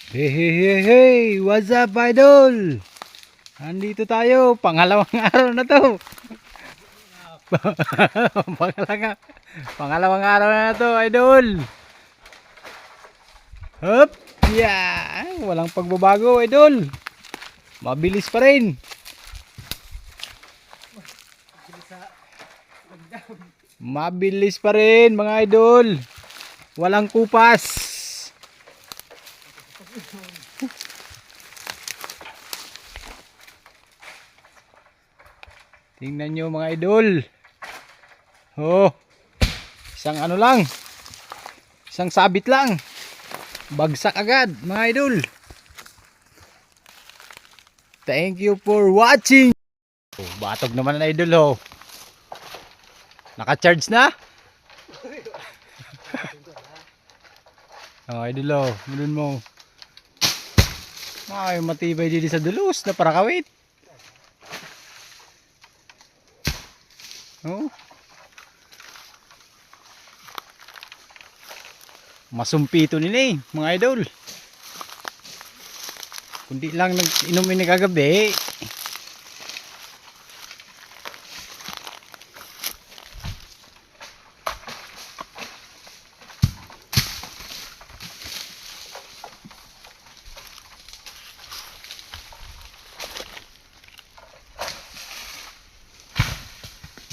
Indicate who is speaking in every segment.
Speaker 1: Hey, hey, hey, hey! What's up, idol? Andito tayo, pangalawang araw na to. Pangalawang, pangalawang araw na to, idol. Hop! Yeah! Walang pagbabago, idol. Mabilis pa rin. Mabilis pa rin, mga idol. Walang kupas. Tingnan nyo, mga idol. Oh, isang ano lang, isang sabit lang, bagsak agad, mga idol. Thank you for watching. Oh, batog naman na, idol. Oh, naka-charge na. Oh, idol. Oh, mulun mo. Ay, matibay dito sa dulos na para kawit. Oh, masumpito nila mga idol. Kundi lang nag-inom ni kagabi.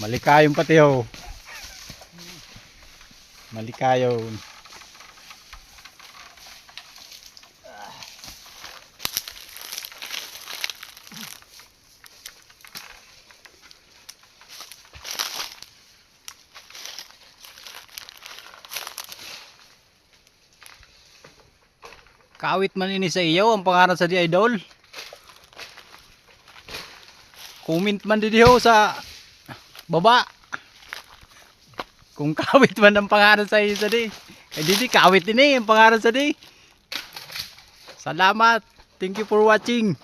Speaker 1: Malikayon pati ho. Malikayon. Kawit man ini sa iyo ang pangalan sa di idol. Comment man di ho sa baba. Kung kawit man ang pangalan sa iyo sa di. Eh di kawit din ang pangalan sa di. Salamat. Thank you for watching.